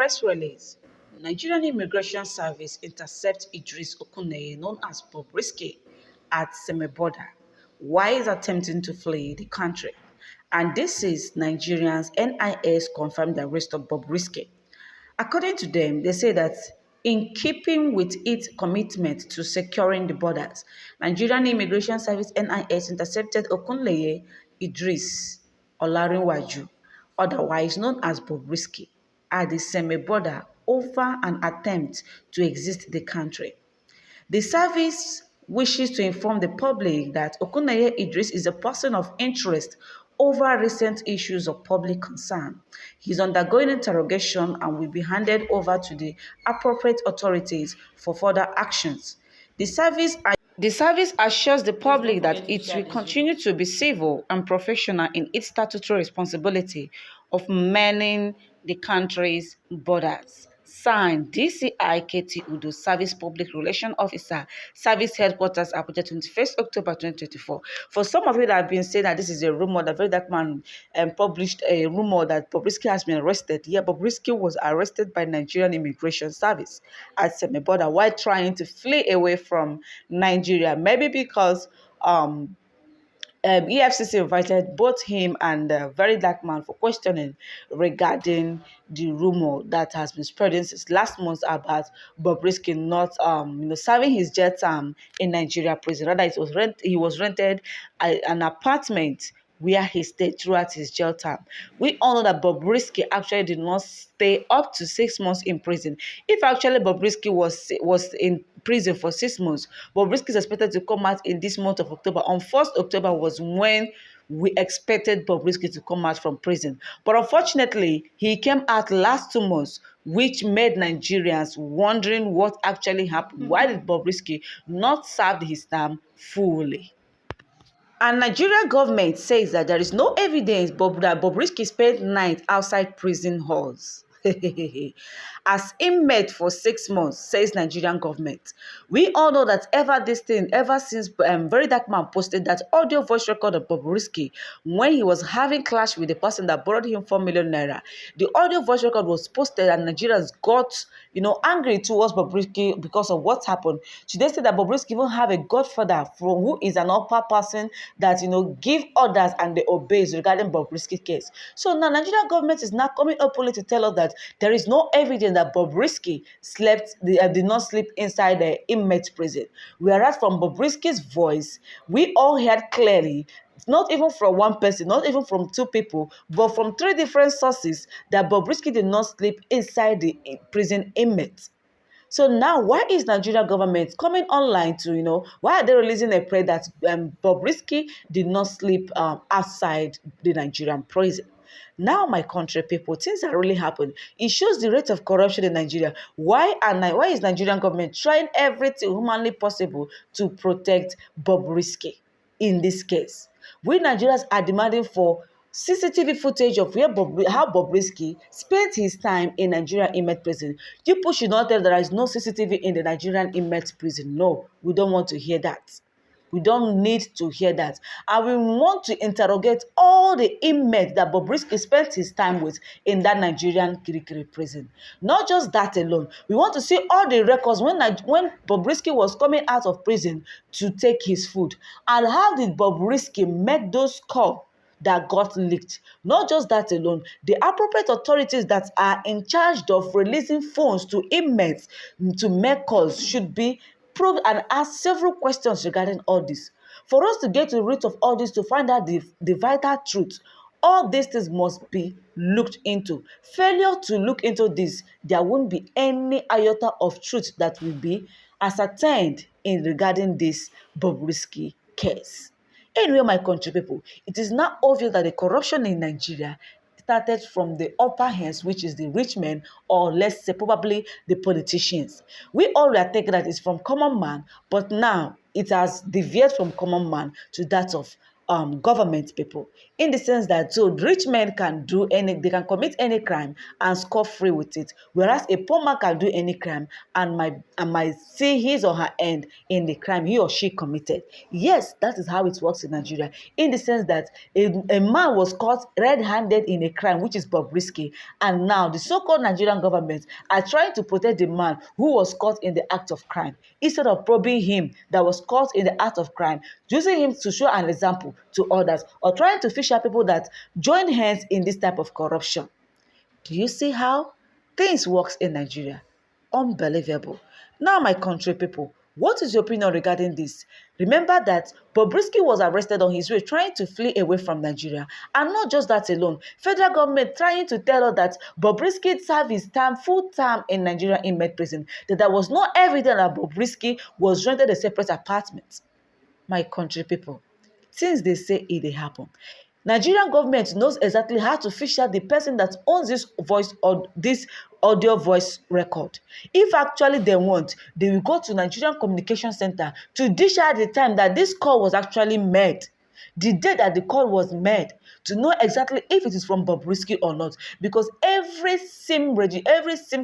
press release, Nigerian Immigration Service intercept Idris Okuneye, known as Bobrisky, at Semeboda while he's attempting to flee the country. And this is Nigerians NIS confirmed the arrest of Bobrisky. According to them, they say that in keeping with its commitment to securing the borders, Nigerian Immigration Service NIS intercepted Okunleye Idris Olarinwaju, otherwise known as Bobrisky, at the semi-border over an attempt to exit the country. The service wishes to inform the public that Okuneye Idris is a person of interest over recent issues of public concern. He is undergoing interrogation and will be handed over to the appropriate authorities for further actions. The service assures the public that it will continue to be civil and professional in its statutory responsibility of manning the country's borders. Signed, DCI KT Udo, Service Public Relations Officer, Service Headquarters, Abuja, 21st October 2024. For some of you that have been saying that this is a rumor, that very dark man published a rumor that Bobrisky has been arrested. Yeah, Bobrisky was arrested by Nigerian Immigration Service at Semeboda while trying to flee away from Nigeria. Maybe because EFCC invited both him and the very dark man for questioning regarding the rumor that has been spreading since last month about Bobrisky not serving his jail term in Nigeria prison. Rather, he was rented an apartment where he stayed throughout his jail term. We all know that Bobrisky actually did not stay up to 6 months in prison. If actually Bobrisky was in prison for 6 months, Bobrisky is expected to come out in this month of October. On 1st October was when we expected Bobrisky to come out from prison. But unfortunately, he came out last 2 months, which made Nigerians wondering what actually happened. Why did Bobrisky not serve his term fully? And Nigeria government says that there is no evidence that Bobrisky spent night outside prison halls as inmate for 6 months, says Nigerian government. We all know that ever since Very Dark Man posted that audio voice record of Bobrisky when he was having clash with the person that borrowed him 4 million naira. The audio voice record was posted and Nigerians got, angry towards Bobrisky because of what happened. Today said that Bobrisky even have a godfather from who is an upper person that, give orders and they obeys regarding Bobrisky case. So now Nigerian government is now coming openly to tell us that there is no evidence that Bobrisky did not sleep inside the inmate prison. Whereas from Bobrisky's voice, we all heard clearly, not even from one person, not even from 2 people, but from 3 different sources, that Bobrisky did not sleep inside the prison inmate. So now, why is Nigeria government coming online to, why are they releasing a prayer that Bobrisky did not sleep outside the Nigerian prison? Now, my country people, things are really happening. It shows the rate of corruption in Nigeria. Why is Nigerian government trying everything humanly possible to protect Bobrisky in this case? We Nigerians are demanding for CCTV footage of how Bobrisky spent his time in Nigerian inmate prison. People should not tell there is no CCTV in the Nigerian inmate prison. No, we don't want to hear that. We don't need to hear that. And we want to interrogate all the inmates that Bobrisky spent his time with in that Nigerian Kirikiri prison. Not just that alone. We want to see all the records when Bobrisky was coming out of prison to take his food. And how did Bobrisky make those calls that got leaked? Not just that alone, the appropriate authorities that are in charge of releasing phones to inmates to make calls should be probed and ask several questions regarding all this. For us to get to the root of all this, to find out the vital truth, all these things must be looked into. Failure to look into this, there won't be any iota of truth that will be ascertained in regarding this Bobrisky case. Anyway, my country people, it is now obvious that the corruption in Nigeria started from the upper hands, which is the rich men, or let's say probably the politicians. We all were thinking that it's from common man, but now it has deviated from common man to that of government people, in the sense that so rich men can they can commit any crime and score free with it, whereas a poor man can do any crime and might see his or her end in the crime he or she committed. Yes, that is how it works in Nigeria, in the sense that a man was caught red-handed in a crime, which is Bobrisky, and now the so-called Nigerian government are trying to protect the man who was caught in the act of crime, instead of probing him that was caught in the act of crime, using him to show an example to others, or trying to fish out people that join hands in this type of corruption. Do you see how things works in Nigeria? Unbelievable. Now, my country people, what is your opinion regarding this? Remember that Bobrisky was arrested on his way trying to flee away from Nigeria. And not just that alone, federal government trying to tell us that Bobrisky served his time, full time in Nigeria inmate prison, that there was no evidence that Bobrisky was rented a separate apartment. My country people, since they say it dey happen, Nigerian government knows exactly how to fish out the person that owns this voice or this audio voice record. If actually they want, they will go to Nigerian Communication Center to dish out the time that this call was actually made, the day that the call was made, to know exactly if it is from Bobrisky or not, because every SIM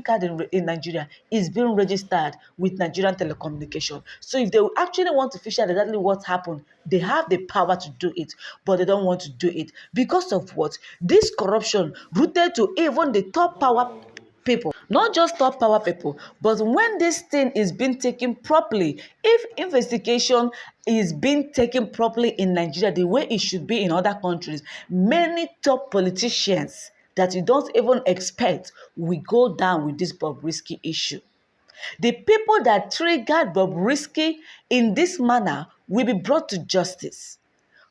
card in Nigeria is being registered with Nigerian Telecommunication. So if they actually want to fish out exactly what happened, they have the power to do it, but they don't want to do it because of what? This corruption rooted to even the top power people, not just top power people, but when this thing is being taken properly, if investigation is being taken properly in Nigeria the way it should be in other countries, many top politicians that you don't even expect will go down with this Bobrisky issue. The people that triggered Bobrisky in this manner will be brought to justice.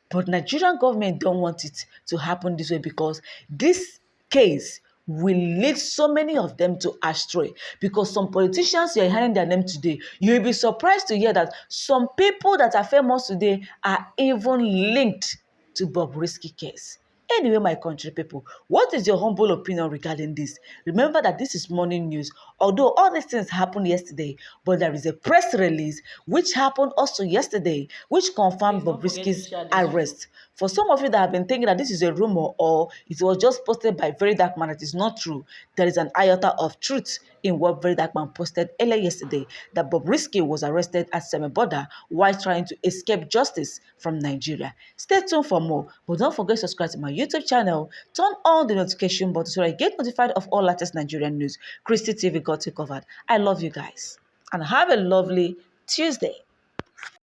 But Nigerian government don't want it to happen this way, because this case will lead so many of them to astray. Because some politicians, you're hearing their name today, you'll be surprised to hear that some people that are famous today are even linked to Bobrisky case. Anyway, my country people, what is your humble opinion regarding this? Remember that this is morning news. Although all these things happened yesterday, but there is a press release which happened also yesterday, which confirmed Bobrisky's arrest. For some of you that have been thinking that this is a rumor or it was just posted by Very Dark Man, it is not true. There is an iota of truth in what Very Dark Man posted earlier yesterday, that Bobrisky was arrested at Semeboda while trying to escape justice from Nigeria. Stay tuned for more, but don't forget to subscribe to my YouTube channel, turn on the notification button so I get notified of all latest Nigerian news. Christy TV got you covered. I love you guys and have a lovely Tuesday.